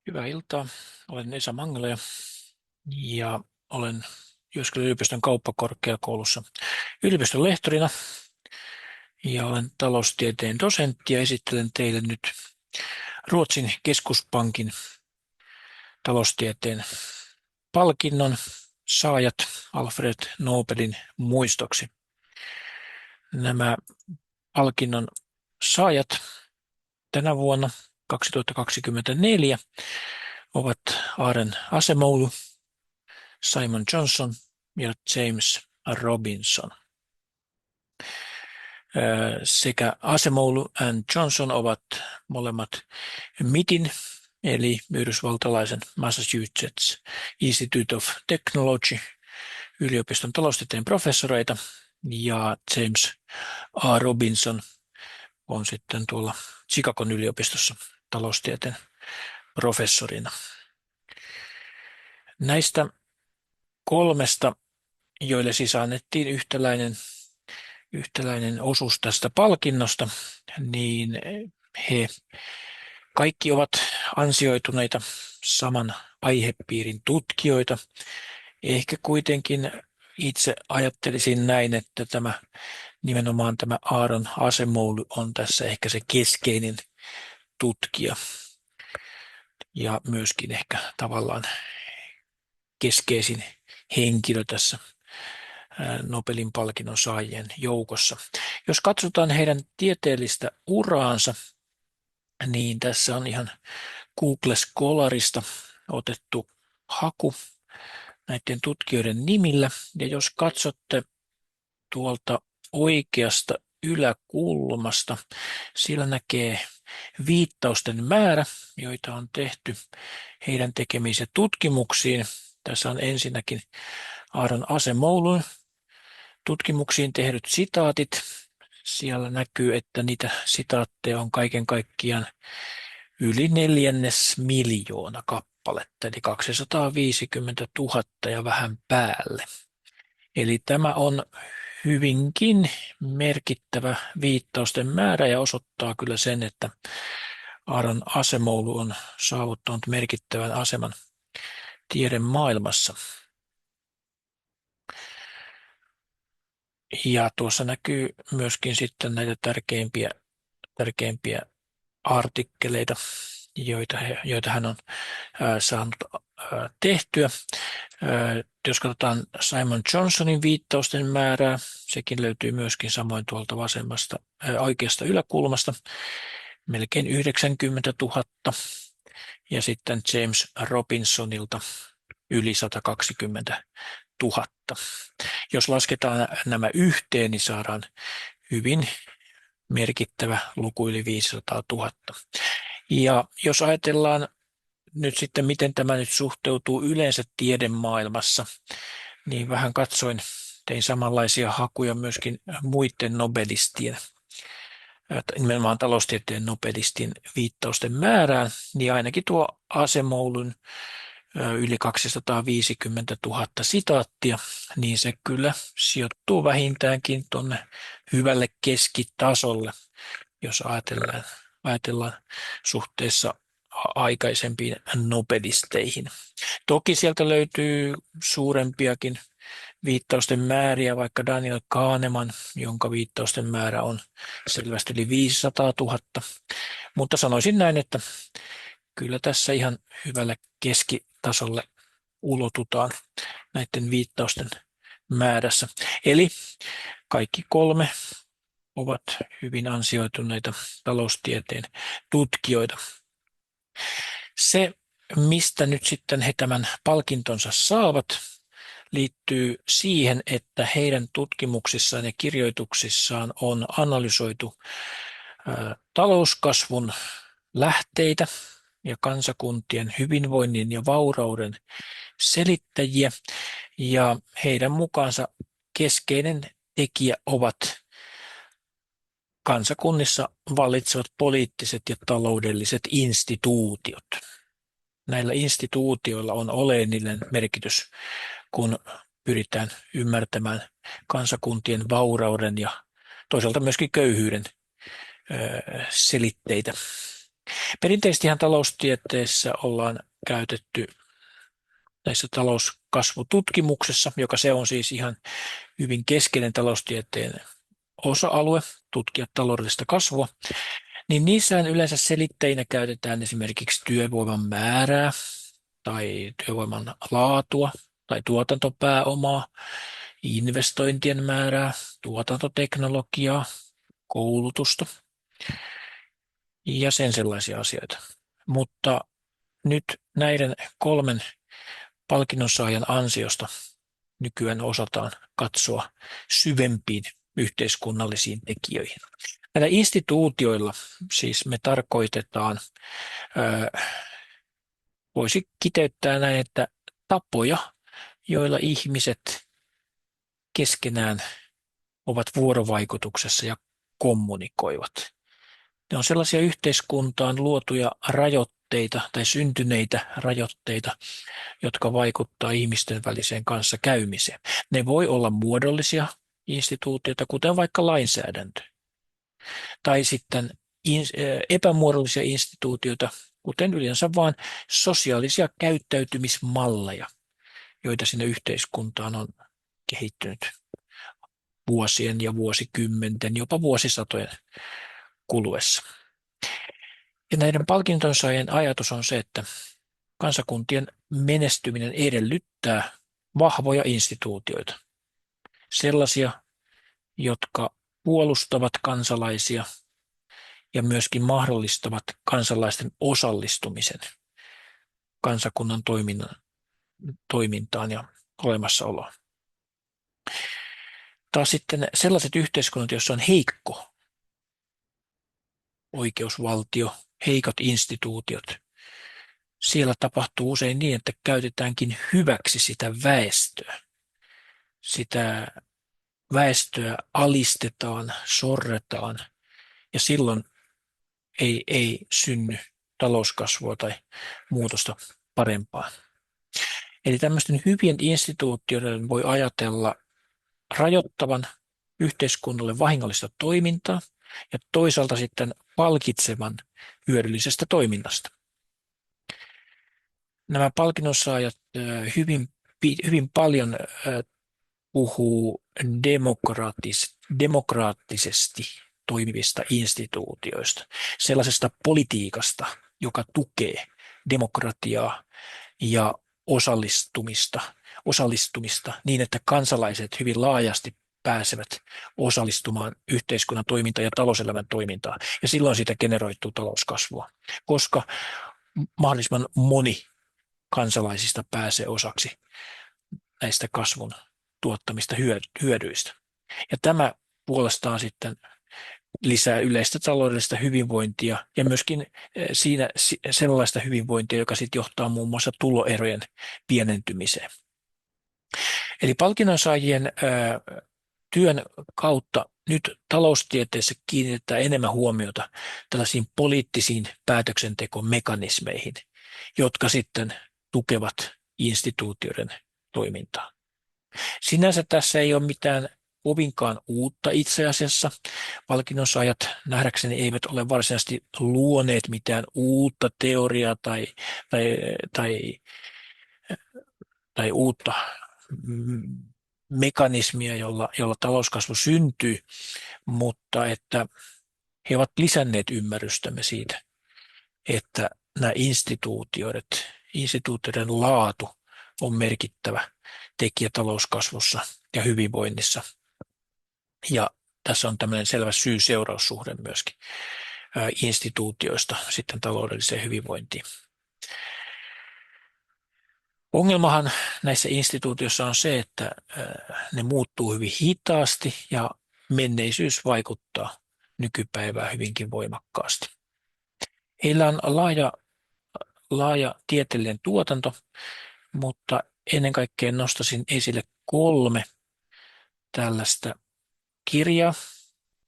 Hyvää iltaa. Olen Esa Mangala ja olen Jyväskylän yliopiston kauppakorkeakoulussa yliopiston lehtorina ja olen taloustieteen dosentti ja esittelen teille nyt Ruotsin keskuspankin taloustieteen palkinnon saajat Alfred Nobelin muistoksi. Nämä palkinnon saajat tänä vuonna 2024 ovat Aren Acemoglu, Simon Johnson ja James Robinson. Sekä Acemoglu ja Johnson ovat molemmat MITin eli yhdysvaltalaisen Massachusetts Institute of Technology yliopiston taloustieteen professoreita ja James A. Robinson on sitten tuolla Chicagon yliopistossa taloustieteen professorina. Näistä kolmesta, joille siis annettiin yhtäläinen osuus tästä palkinnosta, niin he kaikki ovat ansioituneita saman aihepiirin tutkijoita. Ehkä kuitenkin itse ajattelisin näin, että nimenomaan tämä Aaron Acemoglu on tässä ehkä se keskeinen tutkija ja myöskin ehkä tavallaan keskeisin henkilö tässä Nobelin palkinnon saajien joukossa. Jos katsotaan heidän tieteellistä uraansa, niin tässä on ihan Google Scholarista otettu haku näiden tutkijoiden nimillä. Ja jos katsotte tuolta oikeasta yläkulmasta, siellä näkee viittausten määrä, joita on tehty heidän tekemiinsä tutkimuksiin. Tässä on ensinnäkin Aaron Acemoglun tutkimuksiin tehdyt sitaatit. Siellä näkyy, että niitä sitaatteja on kaiken kaikkiaan yli 400 000 kappaletta, eli 250 000 ja vähän päälle. Eli tämä on hyvinkin merkittävä viittausten määrä ja osoittaa kyllä sen, että Aaron Acemoglu on saavuttanut merkittävän aseman tiedemaailmassa. Ja tuossa näkyy myöskin sitten näitä tärkeimpiä artikkeleita, joita hän on saanut tehtyä. Jos katsotaan Simon Johnsonin viittausten määrää, sekin löytyy myöskin samoin tuolta vasemmasta oikeasta yläkulmasta, melkein 90 000. Ja sitten James Robinsonilta yli 120 000. Jos lasketaan nämä yhteen, niin saadaan hyvin merkittävä luku yli 500 000. Ja jos ajatellaan nyt sitten, miten tämä nyt suhteutuu yleensä tiedemaailmassa, niin vähän tein samanlaisia hakuja myöskin muiden nobelistien, nimenomaan taloustieteen nobelistien viittausten määrään, niin ainakin tuo Acemoglun yli 250 000 sitaattia, niin se kyllä sijoittuu vähintäänkin tuonne hyvälle keskitasolle, jos ajatellaan suhteessa aikaisempiin nobelisteihin. Toki sieltä löytyy suurempiakin viittausten määriä, vaikka Daniel Kahneman, jonka viittausten määrä on selvästi yli 500 000, mutta sanoisin näin, että kyllä tässä ihan hyvälle keskitasolle ulotutaan näiden viittausten määrässä. Eli kaikki kolme ovat hyvin ansioituneita taloustieteen tutkijoita. Se, mistä nyt sitten he tämän palkintonsa saavat, liittyy siihen, että heidän tutkimuksissaan ja kirjoituksissaan on analysoitu talouskasvun lähteitä ja kansakuntien hyvinvoinnin ja vaurauden selittäjiä, ja heidän mukaansa keskeinen tekijä ovat kansakunnissa vallitsevat poliittiset ja taloudelliset instituutiot. Näillä instituutioilla on oleellinen merkitys, kun pyritään ymmärtämään kansakuntien vaurauden ja toisaalta myöskin köyhyyden selitteitä. Perinteisestihän taloustieteessä ollaan käytetty näissä talouskasvututkimuksessa, joka se on siis ihan hyvin keskeinen taloustieteen osa-alue, tutkia taloudellista kasvua, niin niissähän yleensä selitteinä käytetään esimerkiksi työvoiman määrää tai työvoiman laatua tai tuotantopääomaa, investointien määrää, tuotantoteknologiaa, koulutusta ja sen sellaisia asioita. Mutta nyt näiden kolmen palkinnonsaajan ansiosta nykyään osataan katsoa syvempiin yhteiskunnallisiin tekijöihin. Näillä instituutioilla siis me tarkoitetaan, voisi kiteyttää näin, että tapoja, joilla ihmiset keskenään ovat vuorovaikutuksessa ja kommunikoivat. Ne on sellaisia yhteiskuntaan luotuja rajoitteita tai syntyneitä rajoitteita, jotka vaikuttaa ihmisten väliseen kanssakäymiseen. Ne voi olla muodollisia instituutioita, kuten vaikka lainsäädäntö, tai sitten epämuodollisia instituutioita, kuten yleensä vain sosiaalisia käyttäytymismalleja, joita sinne yhteiskuntaan on kehittynyt vuosien ja vuosikymmenten, jopa vuosisatojen kuluessa. Ja näiden palkintonsaajien ajatus on se, että kansakuntien menestyminen edellyttää vahvoja instituutioita, sellaisia, jotka puolustavat kansalaisia ja myöskin mahdollistavat kansalaisten osallistumisen kansakunnan toimintaan ja olemassaoloon. Taas sitten sellaiset yhteiskunnat, joissa on heikko oikeusvaltio, heikot instituutiot, siellä tapahtuu usein niin, että käytetäänkin hyväksi sitä väestöä. Sitä väestöä alistetaan, sorretaan ja silloin ei synny talouskasvua tai muutosta parempaan. Eli tämmöisten hyvien instituutioiden voi ajatella rajoittavan yhteiskunnalle vahingollista toimintaa ja toisaalta sitten palkitsevan hyödyllisestä toiminnasta. Nämä palkinnonsaajat hyvin paljon puhuu demokraattisesti toimivista instituutioista, sellaisesta politiikasta, joka tukee demokratiaa ja osallistumista niin, että kansalaiset hyvin laajasti pääsevät osallistumaan yhteiskunnan toimintaan ja talouselämän toimintaan. Ja silloin siitä generoituu talouskasvua, koska mahdollisimman moni kansalaisista pääsee osaksi näistä kasvun tuottamista hyödyistä. Ja tämä puolestaan sitten lisää yleistä taloudellista hyvinvointia ja myöskin siinä sellaista hyvinvointia, joka sitten johtaa muun muassa tuloerojen pienentymiseen. Eli palkinnonsaajien työn kautta nyt taloustieteessä kiinnitetään enemmän huomiota tällaisiin poliittisiin päätöksentekomekanismeihin, jotka sitten tukevat instituutioiden toimintaa. Sinänsä tässä ei ole mitään kovinkaan uutta itse asiassa. Palkinnonsaajat nähdäkseni eivät ole varsinaisesti luoneet mitään uutta teoriaa tai uutta mekanismia, jolla talouskasvu syntyy, mutta että he ovat lisänneet ymmärrystämme siitä, että nämä instituutioiden laatu on merkittävä tekijä talouskasvussa ja hyvinvoinnissa. Ja tässä on tämmöinen selvä syy-seuraussuhde myöskin instituutioista sitten taloudelliseen hyvinvointiin. Ongelmahan näissä instituutioissa on se, että ne muuttuu hyvin hitaasti ja menneisyys vaikuttaa nykypäivään hyvinkin voimakkaasti. Heillä on laaja tieteellinen tuotanto, mutta ennen kaikkea nostaisin esille 3 tällaista kirjaa,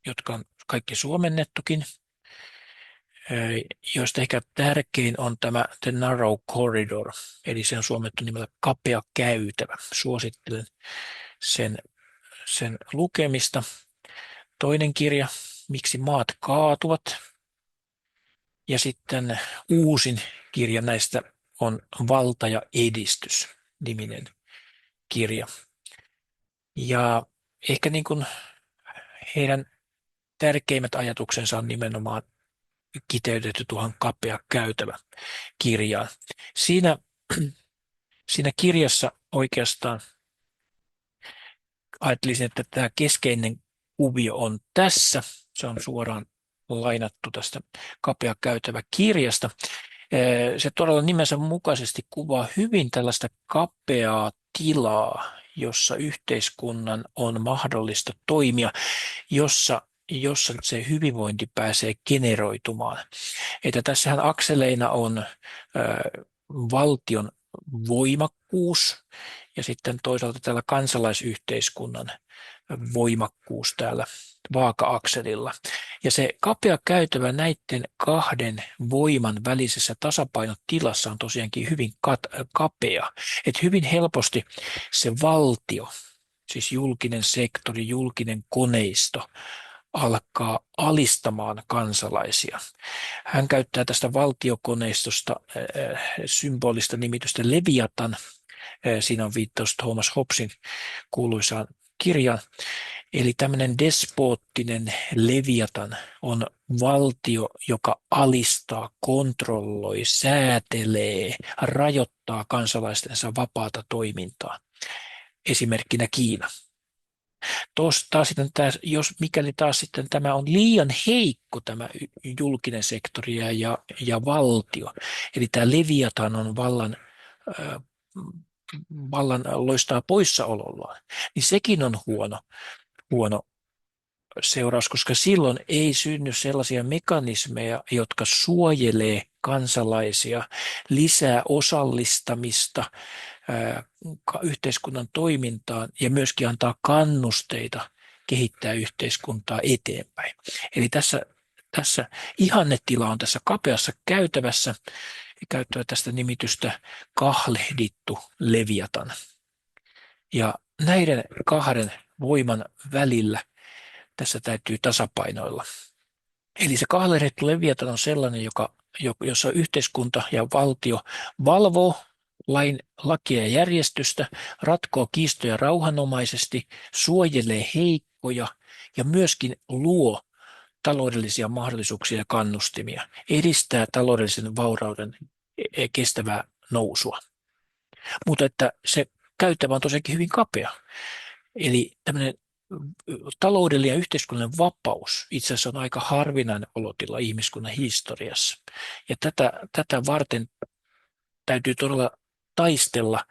jotka on kaikki suomennettukin, joista ehkä tärkein on tämä The Narrow Corridor, eli se on suomennettu nimellä Kapea käytävä. Suosittelen sen lukemista. Toinen kirja, Miksi maat kaatuvat, Ja sitten uusin kirja näistä on Valta ja edistys -niminen kirja. Ja ehkä niin kuin heidän tärkeimmät ajatuksensa on nimenomaan kiteytetty tuohon Kapea käytävä -kirjaan. Siinä kirjassa oikeastaan ajattelisin, että tämä keskeinen kuvio on tässä. Se on suoraan lainattu tästä Kapea käytävä -kirjasta. Se todella nimensä mukaisesti kuvaa hyvin tällaista kapeaa tilaa, jossa yhteiskunnan on mahdollista toimia, jossa se hyvinvointi pääsee generoitumaan. Että tässähän akseleina on valtion voimakkuus ja sitten toisaalta tällä kansalaisyhteiskunnan voimakkuus täällä vaaka-akselilla. Ja se kapea käytävä näiden kahden voiman välisessä tasapainotilassa on tosiaankin hyvin kapea. Että hyvin helposti se valtio, siis julkinen sektori, julkinen koneisto, alkaa alistamaan kansalaisia. Hän käyttää tästä valtiokoneistosta symbolista nimitystä Leviatan. Siinä on viittaus Thomas Hobbesin kuuluisaan kirjaan. Eli tämmöinen despoottinen Leviatan on valtio, joka alistaa, kontrolloi, säätelee, rajoittaa kansalaistensa vapaata toimintaa. Esimerkkinä Kiina. Mikäli taas sitten tämä on liian heikko tämä julkinen sektori ja valtio, eli tämä Leviatan on vallan loistaa poissaolollaan, niin sekin on huono seuraus, koska silloin ei synny sellaisia mekanismeja, jotka suojelee kansalaisia, lisää osallistamista yhteiskunnan toimintaan ja myöskin antaa kannusteita kehittää yhteiskuntaa eteenpäin. Eli tässä ihannetila on tässä kapeassa käytävässä, käyttää tästä nimitystä kahlehdittu Leviatan. Ja näiden kahden voiman välillä tässä täytyy tasapainoilla. Eli se kahlehdittu Leviatan on sellainen, jossa yhteiskunta ja valtio valvoo lakia ja järjestystä, ratkoo kiistoja rauhanomaisesti, suojelee heikkoja ja myöskin luo taloudellisia mahdollisuuksia ja kannustimia, edistää taloudellisen vaurauden kestävää nousua. Mutta että se käytävä on tosiaankin hyvin kapea. Eli tämmöinen taloudellinen ja yhteiskunnallinen vapaus itse asiassa on aika harvinainen olotila ihmiskunnan historiassa. Ja tätä varten täytyy todella taistella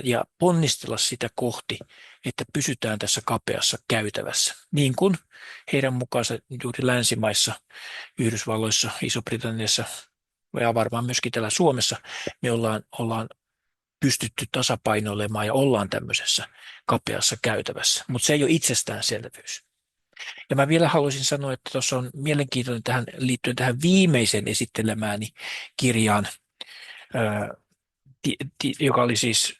ja ponnistella sitä kohti, että pysytään tässä kapeassa käytävässä. Niin kuin heidän mukaansa juuri länsimaissa, Yhdysvalloissa, Iso-Britanniassa ja varmaan myöskin täällä Suomessa me ollaan pystytty tasapainoilemaan ja ollaan tämmöisessä kapeassa käytävässä. Mutta se ei ole itsestäänselvyys. Ja mä vielä haluaisin sanoa, että tuossa on mielenkiintoinen liittyen tähän viimeiseen esittelemääni kirjaan, joka oli siis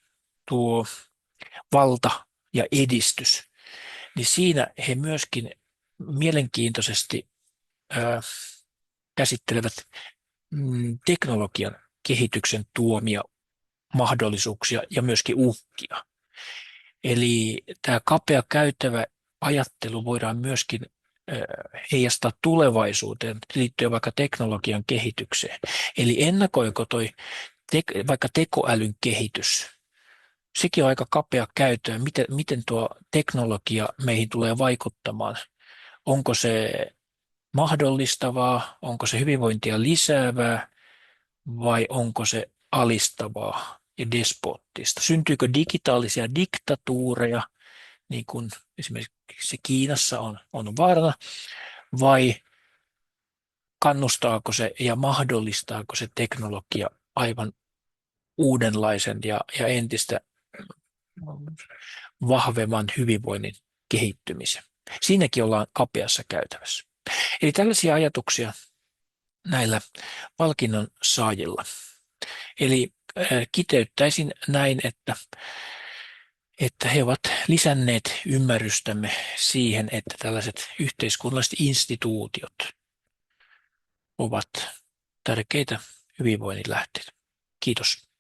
tuo Valta ja edistys, niin siinä he myöskin mielenkiintoisesti käsittelevät teknologian kehityksen tuomia mahdollisuuksia ja myöskin uhkia. Eli tämä kapea käytävä ajattelu voidaan myöskin heijastaa tulevaisuuteen liittyen vaikka teknologian kehitykseen. Eli ennakoiko vaikka tekoälyn kehitys, sekin on aika kapea käyttöä, miten tuo teknologia meihin tulee vaikuttamaan. Onko se mahdollistavaa, onko se hyvinvointia lisäävää vai onko se alistavaa ja despoottista? Syntyykö digitaalisia diktatuureja, niin kuin esimerkiksi Kiinassa on vaarana, vai kannustaako se ja mahdollistaako se teknologia aivan uudenlaisen ja entistä vahvemman hyvinvoinnin kehittymisen? Siinäkin ollaan kapeassa käytävässä. Eli tällaisia ajatuksia näillä palkinnon saajilla. Eli kiteyttäisin näin, että he ovat lisänneet ymmärrystämme siihen, että tällaiset yhteiskunnalliset instituutiot ovat tärkeitä hyvinvoinnin lähteitä. Kiitos.